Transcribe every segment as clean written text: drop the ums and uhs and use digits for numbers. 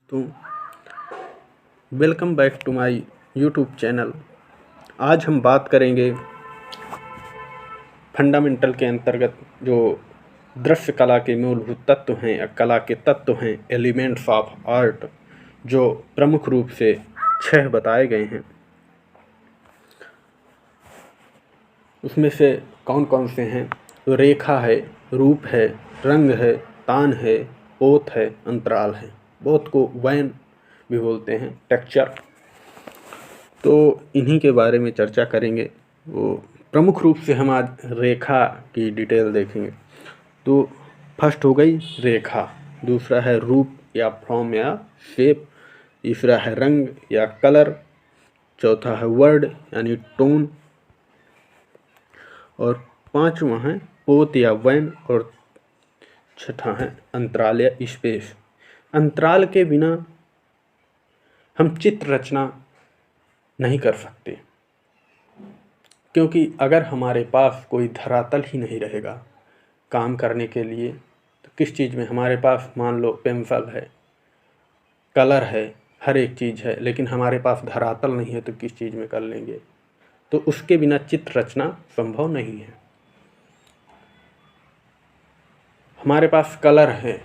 तो welcome back to my YouTube channel. आज हम बात करेंगे फंडामेंटल के अंतर्गत जो दृश्य कला के मूलभूत तत्व हैं या कला के तत्व हैं, एलिमेंट्स ऑफ आर्ट, जो प्रमुख रूप से 6 बताए गए हैं। उसमें से कौन कौन से हैं? तो रेखा है, रूप है, रंग है, तान है, पोत है, अंतराल है। पोत को वैन भी बोलते हैं, टेक्सचर। तो इन्हीं के बारे में चर्चा करेंगे। वो प्रमुख रूप से हम आज रेखा की डिटेल देखेंगे। तो फर्स्ट हो गई रेखा, दूसरा है रूप या फॉर्म या शेप, तीसरा है रंग या कलर, चौथा है वर्ड यानी टोन, और पांचवा है पोत या वैन, और छठा है अंतराल या स्पेस। अंतराल के बिना हम चित्र रचना नहीं कर सकते, क्योंकि अगर हमारे पास कोई धरातल ही नहीं रहेगा काम करने के लिए, तो किस चीज़ में हमारे पास मान लो पेंसिल है, कलर है, हर एक चीज़ है, लेकिन हमारे पास धरातल नहीं है तो किस चीज़ में कर लेंगे? तो उसके बिना चित्र रचना संभव नहीं है। हमारे पास कलर है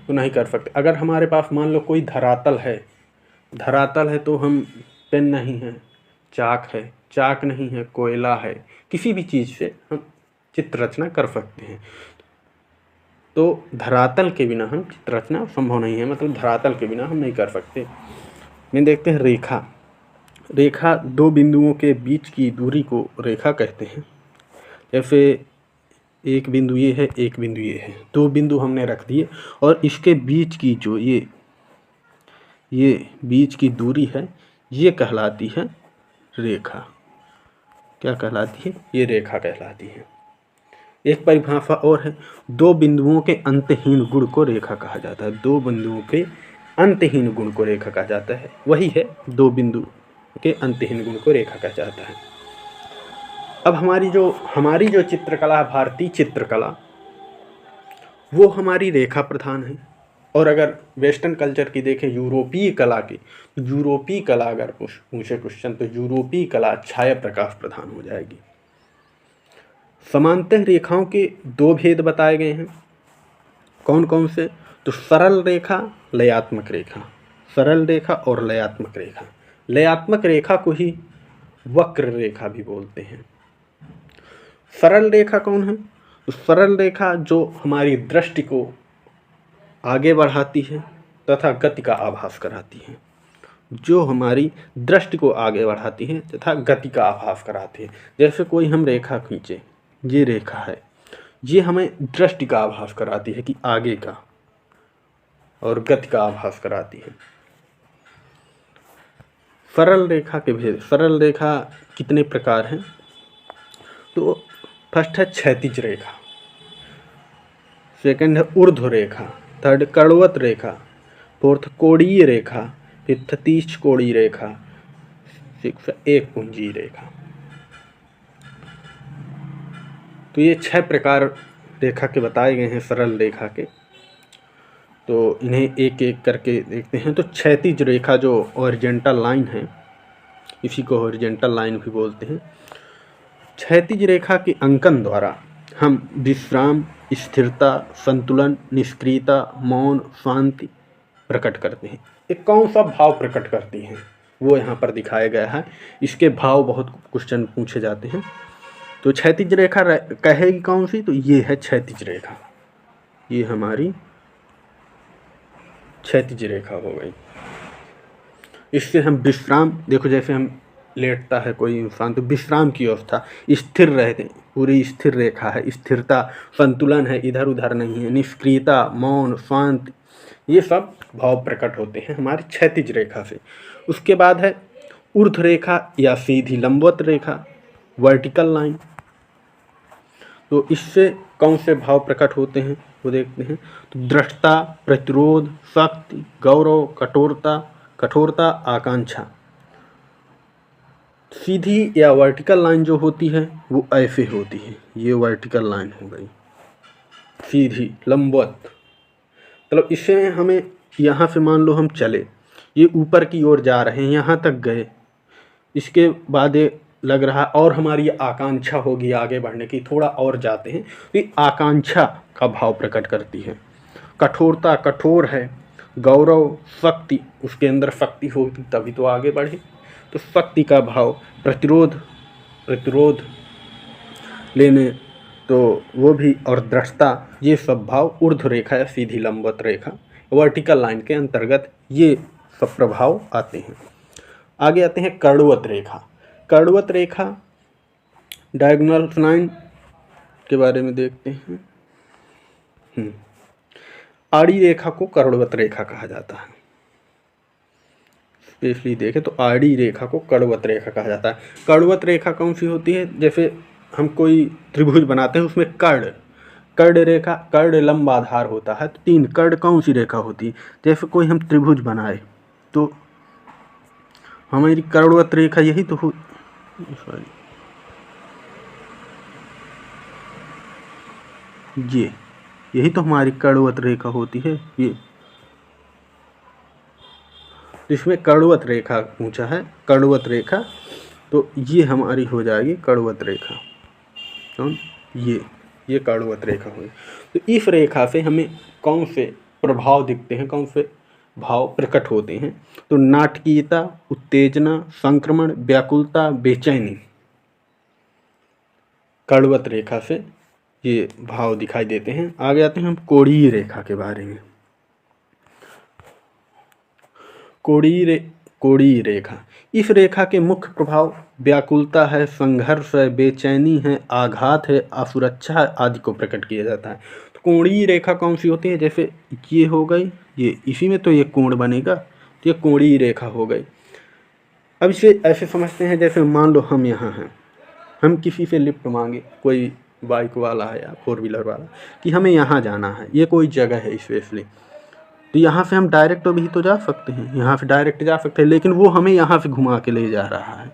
तो नहीं कर सकते। अगर हमारे पास मान लो कोई धरातल है तो हम पेन नहीं है, चाक नहीं है, कोयला है, किसी भी चीज़ से हम चित्र रचना कर सकते हैं। तो धरातल के बिना हम चित्र रचना संभव नहीं है, मतलब धरातल के बिना हम नहीं कर सकते। मैं देखते हैं रेखा दो बिंदुओं के बीच की दूरी को रेखा कहते हैं। जैसे एक बिंदु ये है, एक बिंदु ये है, दो बिंदु हमने रख दिए और इसके बीच की जो ये बीच की दूरी है, ये कहलाती है रेखा। क्या कहलाती है? ये रेखा कहलाती है। एक परिभाषा और है, दो बिंदुओं के अंतहीन गुण को रेखा कहा जाता है। दो बिंदुओं के अंतहीन गुण को रेखा कहा जाता है। वही है, दो बिंदु के अंतहीन गुण को रेखा कहा जाता है। अब हमारी जो चित्रकला, भारतीय चित्रकला, वो हमारी रेखा प्रधान है। और अगर वेस्टर्न कल्चर की देखें, यूरोपीय कला की, तो यूरोपीय कला अगर पूछे क्वेश्चन, तो यूरोपीय कला छाया प्रकाश प्रधान हो जाएगी। समांतर रेखाओं के दो भेद बताए गए हैं। कौन कौन से? तो सरल रेखा, लयात्मक रेखा। सरल रेखा और लयात्मक रेखा। लयात्मक रेखा को ही वक्र रेखा भी बोलते हैं। सरल रेखा कौन है? तो सरल रेखा जो हमारी दृष्टि को आगे बढ़ाती है तथा गति का आभास कराती है। जो हमारी दृष्टि को आगे बढ़ाती है तथा गति का आभास कराती है। जैसे कोई हम रेखा खींचे, ये रेखा है, ये हमें दृष्टि का आभास कराती है कि आगे का, और गति का आभास कराती है। सरल रेखा के भेद। सरल रेखा कितने प्रकार हैं? तो फर्स्ट है क्षैतिज रेखा, सेकंड है ऊर्ध्व रेखा, थर्ड कड़वत रेखा, फोर्थ कोणीय रेखा, फिफ्थ 30 कोणीय रेखा, सिक्स एक पुंजीय रेखा। तो ये 6 प्रकार रेखा के बताए गए हैं, सरल रेखा के। तो इन्हें एक एक करके देखते हैं। तो क्षैतिज रेखा जो हॉरिजॉन्टल लाइन है, इसी को हॉरिजॉन्टल लाइन भी बोलते हैं। क्षैतिज रेखा के अंकन द्वारा हम विश्राम, स्थिरता, संतुलन, निष्क्रियता, मौन, शांति प्रकट करते हैं। ये कौन सा भाव प्रकट करती हैं, वो यहाँ पर दिखाया गया है। इसके भाव बहुत क्वेश्चन पूछे जाते हैं। तो क्षैतिज रेखा कहेगी कौन सी? तो ये है क्षैतिज रेखा। ये हमारी क्षैतिज रेखा हो गई। इससे हम विश्राम, देखो जैसे हम लेटता है कोई इंसान तो विश्राम की अवस्था, स्थिर रहते, पूरी स्थिर रेखा है। स्थिरता, संतुलन है, इधर उधर नहीं है, निष्क्रियता, मौन, शांति, ये सब भाव प्रकट होते हैं हमारी क्षैतिज रेखा से। उसके बाद है ऊर्ध्व रेखा या सीधी लंबवत रेखा, वर्टिकल लाइन। तो इससे कौन से भाव प्रकट होते हैं वो देखते हैं। तो दृढ़ता, प्रतिरोध, शक्ति, गौरव, कठोरता, आकांक्षा। सीधी या वर्टिकल लाइन जो होती है वो ऐसे होती है, ये वर्टिकल लाइन हो गई। सीधी, लंबवत, मतलब इससे हमें यहाँ से मान लो हम चले, ये ऊपर की ओर जा रहे हैं, यहाँ तक गए, इसके बाद ये लग रहा और हमारी आकांक्षा होगी आगे बढ़ने की, थोड़ा और जाते हैं तो ये आकांक्षा का भाव प्रकट करती है। कठोरता, कठोर है, गौरव, शक्ति, उसके अंदर शक्ति होगी तभी तो आगे बढ़े, तो शक्ति का भाव, प्रतिरोध, प्रतिरोध लेने तो वो भी, और दृढ़ता, ये सब भाव ऊर्ध्व रेखा या सीधी लंबवत रेखा, वर्टिकल लाइन के अंतर्गत ये सब प्रभाव आते हैं। आगे आते हैं कर्णवत रेखा। कर्णवत रेखा डायगोनल लाइन के बारे में देखते हैं। आड़ी रेखा को कर्णवत रेखा कहा जाता है। स्पेशली देखें तो आड़ी रेखा को कर्णवत रेखा कहा जाता है। कर्णवत रेखा कौन सी होती है? जैसे हम कोई त्रिभुज बनाते हैं, उसमें कर्ण रेखा, कर्ण लंब आधार होता है, तो 3 कर्ण कौन सी रेखा होती है? जैसे कोई हम त्रिभुज बनाए तो हमारी कर्णवत रेखा यही तो हो, सॉरी, यही तो हमारी कर्णवत रेखा होती है। ये इसमें कर्णवत रेखा पूछा है, कर्णवत रेखा, तो ये हमारी हो जाएगी कर्णवत रेखा। कौन? ये कर्णवत रेखा हुई। तो इस रेखा से हमें कौन से प्रभाव दिखते हैं, कौन से भाव प्रकट होते हैं? तो नाटकीयता, उत्तेजना, संक्रमण, व्याकुलता, बेचैनी, कर्णवत रेखा से ये भाव दिखाई देते हैं। आगे आते हैं हम कोणीय रेखा के बारे में। कोणीय रेखा, इस रेखा के मुख्य प्रभाव व्याकुलता है, संघर्ष है, बेचैनी है, आघात है, असुरक्षा आदि को प्रकट किया जाता है। तो कोणीय रेखा कौन सी होती है? जैसे ये हो गई, ये इसी में तो ये कोण बनेगा, तो ये कोणीय रेखा हो गई। अब इसे ऐसे समझते हैं जैसे मान लो हम यहाँ हैं, हम किसी से लिफ्ट मांगे, कोई बाइक वाला है या 4 व्हीलर वाला, कि हमें यहाँ जाना है, ये कोई जगह है स्पेशली, तो यहाँ से हम डायरेक्ट तो भी तो जा सकते हैं, यहाँ से डायरेक्ट जा सकते हैं, लेकिन वो हमें यहाँ से घुमा के ले जा रहा है,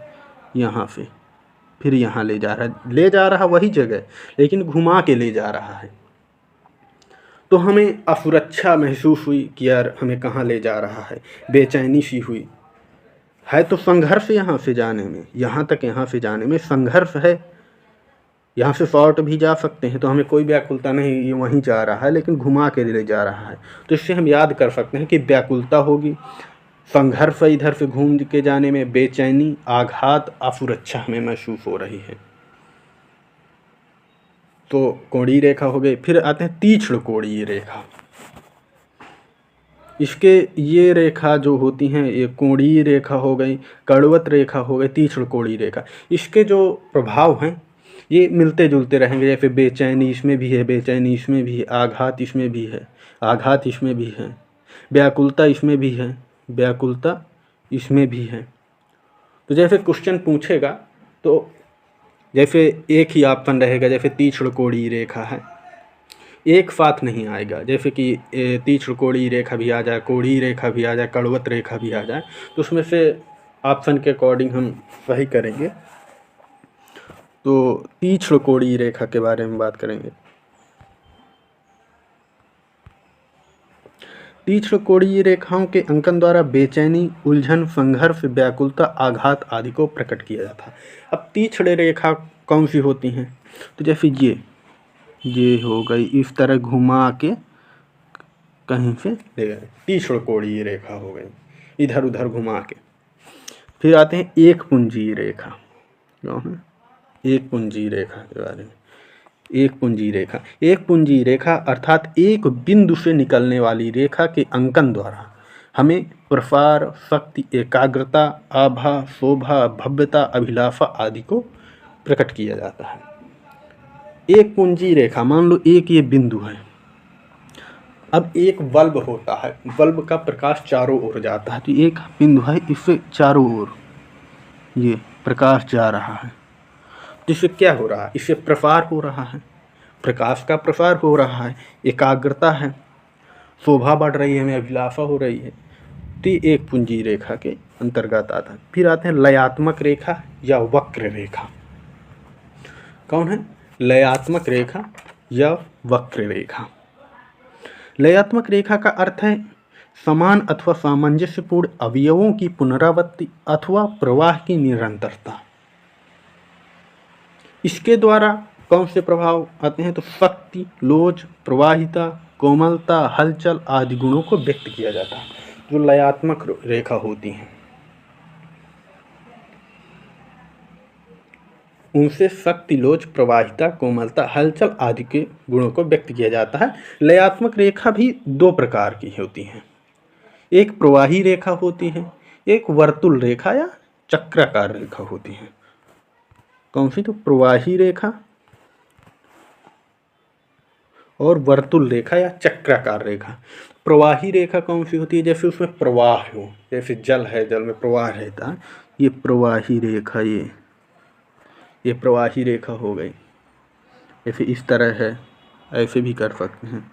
यहाँ से फिर यहाँ ले जा रहा है वही जगह, लेकिन घुमा के ले जा रहा है। तो हमें असुरक्षा महसूस हुई कि यार हमें कहाँ ले जा रहा है, बेचैनी सी हुई है। तो संघर्ष यहाँ से जाने में, यहाँ तक यहाँ से जाने में संघर्ष है। यहाँ से शॉर्ट भी जा सकते हैं, तो हमें कोई व्याकुलता नहीं, ये वहीं जा रहा है लेकिन घुमा के ले जा रहा है। तो इससे हम याद कर सकते हैं कि व्याकुलता होगी, संघर्ष इधर से घूम के जाने में, बेचैनी, आघात, असुरक्षा हमें महसूस हो रही है। तो कोणीय रेखा हो गई। फिर आते हैं तीक्ष्ण कोणीय रेखा। इसके ये रेखा जो होती हैं, ये कोणीय रेखा हो गई, कर्णवत रेखा हो गई, तीक्ष्ण कोणीय रेखा। इसके जो प्रभाव हैं ये मिलते जुलते रहेंगे। जैसे बेचैनी इसमें भी है, बेचैनी इसमें भी है, आघात इसमें भी है, आघात इसमें भी है, व्याकुलता इसमें भी है, व्याकुलता इसमें भी है। तो जैसे क्वेश्चन पूछेगा तो जैसे एक ही ऑप्शन रहेगा, जैसे तीक्ष्ण कोणीय रेखा है, एक साथ नहीं आएगा। जैसे कि तीक्ष्ण कोणीय रेखा भी आ जाए, कोणीय रेखा भी आ जाए, कर्णवत रेखा भी आ जाए, तो उसमें से ऑप्शन के अकॉर्डिंग हम सही करेंगे। तो तीक्ष्ण कोणीय रेखा के बारे में बात करेंगे। तीक्ष्ण कोणीय रेखाओं के अंकन द्वारा बेचैनी, उलझन, संघर्ष, व्याकुलता, आघात आदि को प्रकट किया जाता है। अब तीक्ष्ण रेखा कौन सी होती हैं? तो जैसे ये हो गई, इस तरह घुमा के कहीं से ले गए, तीक्ष्ण कोणीय रेखा हो गई, इधर उधर घुमा के। फिर आते हैं एक पुंजीय रेखा। क्यों है एक पुंजीय रेखा के बारे में? एक पुंजीय रेखा अर्थात एक बिंदु से निकलने वाली रेखा के अंकन द्वारा हमें प्रसार, शक्ति, एकाग्रता, आभा, शोभा, भव्यता, अभिलाषा आदि को प्रकट किया जाता है। एक पुंजीय रेखा, मान लो एक ये बिंदु है, अब एक बल्ब होता है, बल्ब का प्रकाश चारों ओर जाता है, तो एक बिंदु है, इससे चारों ओर ये प्रकाश जा रहा है, जिससे क्या हो रहा है? इससे प्रसार हो रहा है, प्रकाश का प्रसार हो रहा है, एकाग्रता है, शोभा बढ़ रही है, हमें अभिलाषा हो रही है। तो ये एक पुंजीय रेखा के अंतर्गत आता है। फिर आते हैं लयात्मक रेखा या वक्र रेखा। कौन है? लयात्मक रेखा या वक्र रेखा। लयात्मक रेखा का अर्थ है समान अथवा सामंजस्यपूर्ण अवयवों की पुनरावृत्ति अथवा प्रवाह की निरंतरता। इसके द्वारा कौन से प्रभाव आते हैं? तो शक्ति, लोच, प्रवाहिता, कोमलता, हलचल आदि गुणों को व्यक्त किया जाता है जो लयात्मक रेखा होती हैं। उनसे शक्ति, लोच, प्रवाहिता, कोमलता, हलचल आदि के गुणों को व्यक्त किया जाता है। लयात्मक रेखा भी दो प्रकार की होती हैं, एक प्रवाही रेखा होती है, एक वर्तुल रेखा या चक्राकार रेखा होती है। कौन सी? तो प्रवाही रेखा और वर्तुल रेखा या चक्राकार रेखा। प्रवाही रेखा कौन सी होती है? जैसे उसमें प्रवाह हो, जैसे जल है, जल में प्रवाह रहता है, ये प्रवाही रेखा, ये प्रवाही रेखा हो गई। जैसे इस तरह है, ऐसे भी कर सकते हैं,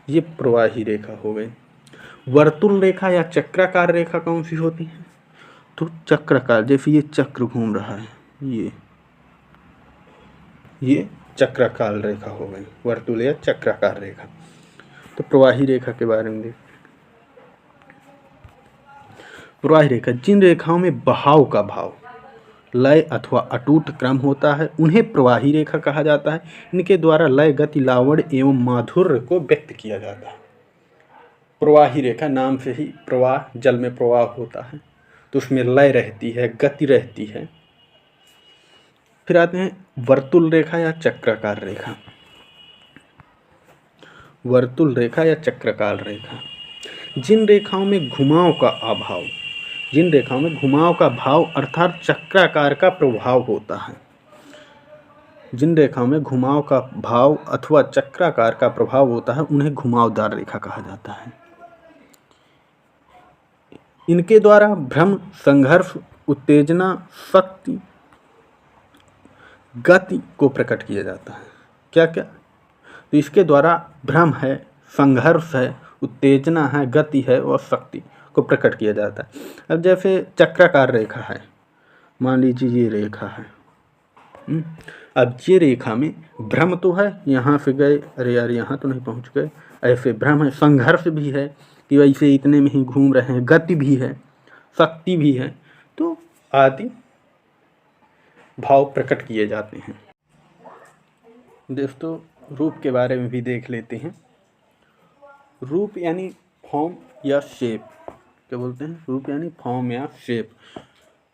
ये प्रवाही रेखा हो गई। वर्तुल रेखा या चक्राकार रेखा कौन सी होती है? तो चक्राकार, जैसे ये चक्र घूम रहा है, ये चक्राकार रेखा हो गई, वर्तुल या चक्राकार रेखा। तो प्रवाही रेखा के बारे में देख। प्रवाही रेखा, जिन रेखाओं में बहाव का भाव, लय अथवा अटूट क्रम होता है उन्हें प्रवाही रेखा कहा जाता है। इनके द्वारा लय, गति, लावण्य एवं माधुर्य को व्यक्त किया जाता है। प्रवाही रेखा, नाम से ही प्रवाह, जल में प्रवाह होता है तो उसमें लय रहती है, गति रहती है। फिर आते हैं वर्तुल रेखा या चक्राकार रेखा। वर्तुल रेखा या चक्राकार रेखा, जिन रेखाओं में घुमाव का अभाव, जिन रेखाओं में घुमाव का भाव अर्थात चक्राकार का प्रभाव होता है, जिन रेखाओं में घुमाव का भाव अथवा चक्राकार का प्रभाव होता है उन्हें घुमावदार रेखा कहा जाता है। इनके द्वारा भ्रम, संघर्ष, उत्तेजना, शक्ति, गति को प्रकट किया जाता है। क्या क्या? तो इसके द्वारा भ्रम है, संघर्ष है, उत्तेजना है, गति है और शक्ति को प्रकट किया जाता है। अब जैसे चक्राकार रेखा है, मान लीजिए ये रेखा है, अब ये रेखा में भ्रम तो है, यहाँ से गए, अरे यार यहाँ तो नहीं पहुँच गए, ऐसे भ्रम है, संघर्ष भी है कि वैसे इतने में ही घूम रहे हैं, गति भी है, शक्ति भी है, तो आदि भाव प्रकट किए जाते हैं। दोस्तों रूप के बारे में भी देख लेते हैं। रूप यानी फॉर्म या शेप, क्या बोलते हैं? रूप यानी फॉर्म या शेप।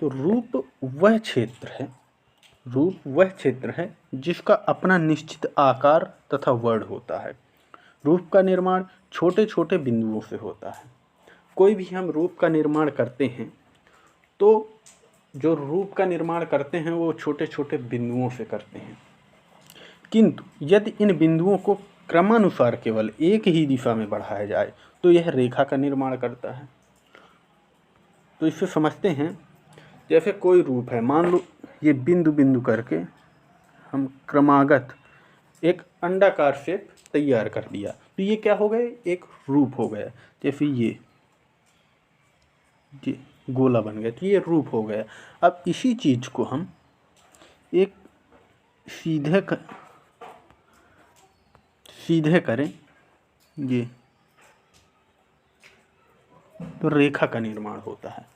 तो रूप वह क्षेत्र है, रूप वह क्षेत्र है जिसका अपना निश्चित आकार तथा वर्ण होता है। रूप का निर्माण छोटे छोटे बिंदुओं से होता है। कोई भी हम रूप का निर्माण करते हैं तो जो रूप का निर्माण करते हैं वो छोटे छोटे बिंदुओं से करते हैं, किंतु यदि इन बिंदुओं को क्रमानुसार केवल एक ही दिशा में बढ़ाया जाए तो यह रेखा का निर्माण करता है। तो इससे समझते हैं, जैसे कोई रूप है, मान लो ये बिंदु बिंदु करके हम क्रमागत एक अंडाकार शेप तैयार कर दिया, तो ये क्या हो गए? एक रूप हो गया। जैसे ये गोला बन गया तो ये रूप हो गया। अब इसी चीज़ को हम एक सीधे करें ये, तो रेखा का निर्माण होता है।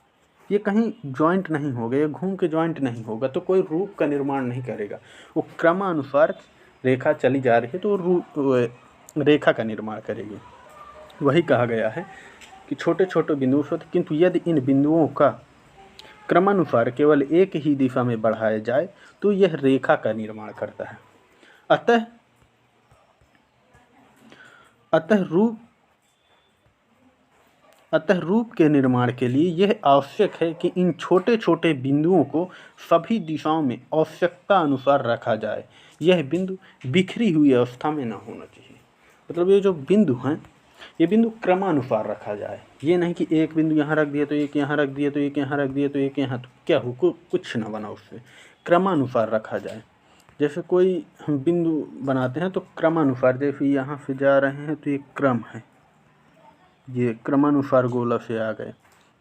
ये कहीं जॉइंट नहीं होगा, ये घूम के जॉइंट नहीं होगा तो कोई रूप का निर्माण नहीं करेगा। वो क्रमानुसार रेखा चली जा रही है तो रूप रेखा का निर्माण करेगी। वही कहा गया है कि छोटे छोटे बिंदु होते, किंतु यदि इन बिंदुओं का क्रमानुसार केवल एक ही दिशा में बढ़ाया जाए तो यह रेखा का निर्माण करता है। अतः रूप के निर्माण के लिए यह आवश्यक है कि इन छोटे छोटे बिंदुओं को सभी दिशाओं में आवश्यकता अनुसार रखा जाए। यह बिंदु बिखरी हुई अवस्था में न होना चाहिए। मतलब ये जो बिंदु हैं, ये बिंदु क्रमानुसार रखा जाए। ये नहीं कि एक बिंदु यहाँ रख दिया तो एक यहाँ रख दिया तो एक यहाँ रख दिया तो एक यहाँ, तो क्या हो, कुछ ना बना उससे। क्रमानुसार रखा जाए। जैसे कोई हम बिंदु बनाते हैं तो क्रमानुसार, जैसे यहाँ से जा रहे हैं तो ये क्रम है, ये क्रमानुसार गोला से आ गए,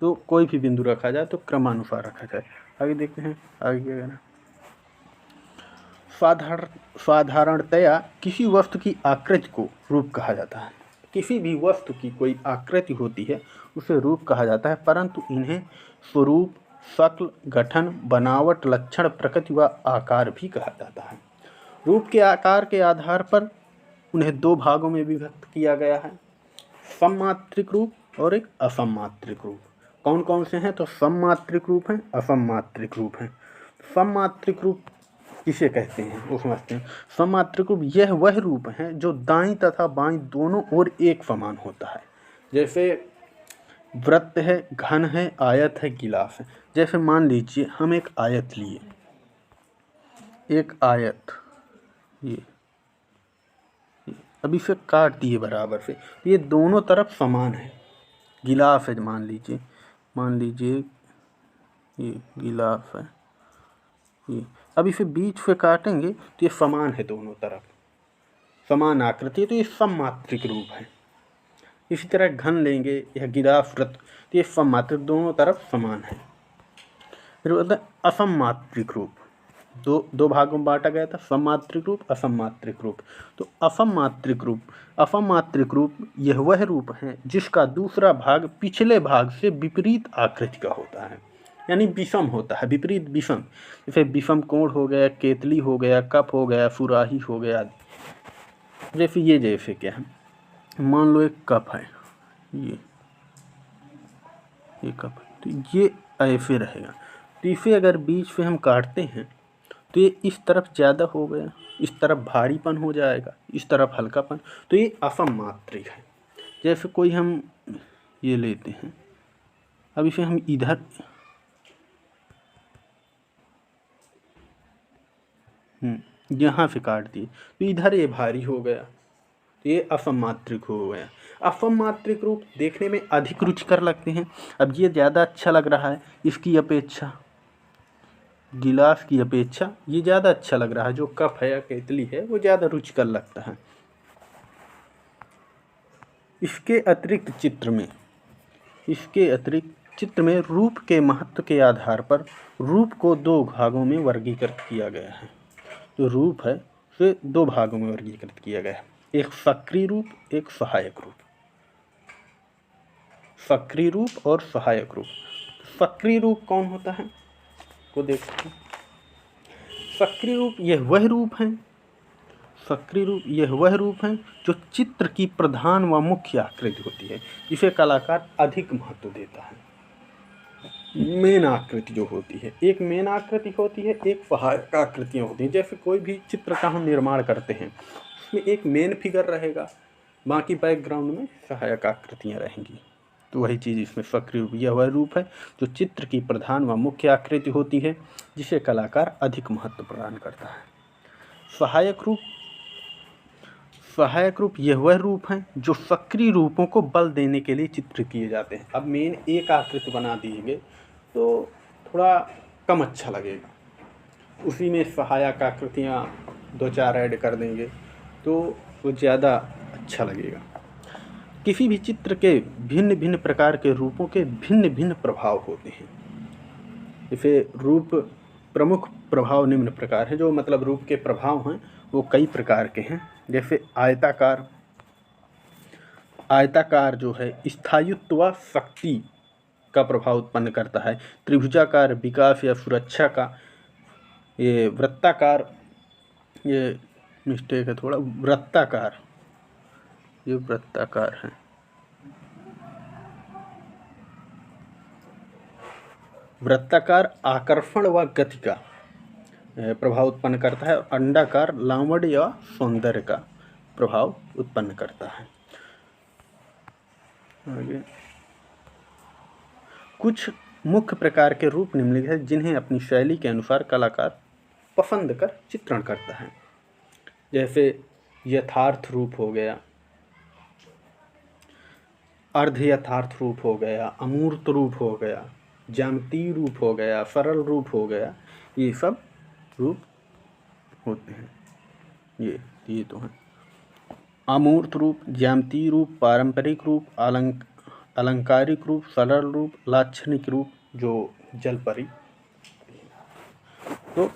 तो कोई भी बिंदु रखा जाए तो क्रमानुसार रखा जाए। आगे देखते हैं, आगे क्या कहना। साधारणतया किसी वस्तु की आकृति को रूप कहा जाता है। किसी भी वस्तु की कोई आकृति होती है उसे रूप कहा जाता है, परंतु इन्हें स्वरूप, शक्ल, गठन, बनावट, लक्षण, प्रकृति व आकार भी कहा जाता है। रूप के आकार के आधार पर उन्हें दो भागों में विभक्त किया गया है, सममात्रिक रूप और एक असममात्रिक रूप। कौन कौन से हैं? तो सममात्रिक रूप हैं, असममात्रिक रूप हैं। सममात्रिक रूप किसे कहते हैं वो समझते हैं। सममात्रिक रूप यह वह रूप है जो दाईं तथा बाईं दोनों ओर एक समान होता है। जैसे वृत्त है, घन है, आयत है, गिलास है। जैसे मान लीजिए हम एक आयत लिए, एक आयत ये अब इसे काट दिए बराबर से, तो ये दोनों तरफ समान है। गिलास है, मान लीजिए ये गिलास है ये। अब इसे बीच से काटेंगे तो ये समान है, दोनों तरफ समान आकृति है, तो ये सममात्रिक रूप है। इसी तरह घन लेंगे या गिलास, वृत्त, तो ये सममात्रिक, दोनों तरफ समान है। फिर बोलते हैं असममात्रिक रूप। दो भागों में बांटा गया था, सममात्रिक रूप, असममात्रिक रूप। तो असममात्रिक रूप यह वह रूप है जिसका दूसरा भाग पिछले भाग से विपरीत आकृति का होता है, यानी विषम होता है, विपरीत विषम। जैसे विषम कोण हो गया, केतली हो गया, कप हो गया, सुराही हो गया। जैसे क्या है, मान लो एक कप है, ये कप, तो ये ऐसे रहेगा। तो इसे अगर बीच से हम काटते हैं तो ये इस तरफ ज़्यादा हो गया, इस तरफ भारीपन हो जाएगा, इस तरफ हल्कापन, तो ये असममात्रिक है। जैसे कोई हम ये लेते हैं, अब इसे हम इधर यहाँ से काट दिए तो इधर ये भारी हो गया, तो ये असममात्रिक हो गया। असममात्रिक रूप देखने में अधिक रुचिकर लगते हैं। अब ये ज़्यादा अच्छा लग रहा है, इसकी अपेक्षा, गिलास की अपेक्षा ये ज़्यादा अच्छा लग रहा है। जो कप है या केतली है वो ज़्यादा रुचिकर लगता है। इसके अतिरिक्त चित्र में रूप के महत्व के आधार पर रूप को दो भागों में वर्गीकृत किया गया है। जो रूप है उसे दो भागों में वर्गीकृत किया गया है, एक सक्रिय रूप, एक सहायक रूप। सक्रिय रूप और सहायक रूप। सक्रिय रूप कौन होता है को देखते हैं। सक्रिय रूप यह वह रूप है जो चित्र की प्रधान व मुख्य आकृति होती है, जिसे कलाकार अधिक महत्व देता है। मेन आकृति जो होती है, एक मेन आकृति होती है, एक सहायक आकृतियाँ होती हैं। जैसे कोई भी चित्र का हम निर्माण करते हैं, उसमें एक मेन फिगर रहेगा, बाकी बैकग्राउंड में सहायक आकृतियाँ रहेंगी। तो वही चीज़ इसमें सक्रिय रूप, यह वह रूप है जो चित्र की प्रधान व मुख्य आकृति होती है, जिसे कलाकार अधिक महत्व प्रदान करता है। सहायक रूप यह वह रूप है जो सक्रिय रूपों को बल देने के लिए चित्र किए जाते हैं। अब मेन एक आकृति बना देंगे तो थोड़ा कम अच्छा लगेगा, उसी में सहायक आकृतियाँ दो चार ऐड कर देंगे तो वो ज़्यादा अच्छा लगेगा। किसी भी चित्र के भिन्न भिन्न प्रकार के रूपों के भिन्न भिन्न प्रभाव होते हैं। जैसे रूप प्रमुख प्रभाव निम्न प्रकार है, जो मतलब रूप के प्रभाव हैं वो कई प्रकार के हैं। जैसे आयताकार जो है स्थायित्व व शक्ति का प्रभाव उत्पन्न करता है। त्रिभुजाकार विकास या सुरक्षा का। ये वृत्ताकार, ये मिस्टेक है थोड़ा, वृत्ताकार, ये वृत्ताकार है। वृत्ताकार आकर्षण व गति का प्रभाव उत्पन्न करता है। अंडाकार लावण्य या सौंदर्य का प्रभाव उत्पन्न करता है। आगे कुछ मुख्य प्रकार के रूप निम्नलिखित हैं जिन्हें अपनी शैली के अनुसार कलाकार पसंद कर चित्रण करता है। जैसे यथार्थ रूप हो गया, अर्ध यथार्थ रूप हो गया, अमूर्त रूप हो गया, ज्यामितीय रूप हो गया, सरल रूप हो गया, ये सब रूप होते हैं। ये तो हैं अमूर्त रूप, ज्यामितीय रूप, पारंपरिक रूप, अलंकारिक रूप, सरल रूप, लाक्षणिक रूप जो जलपरी। तो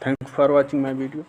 thanks for watching my video.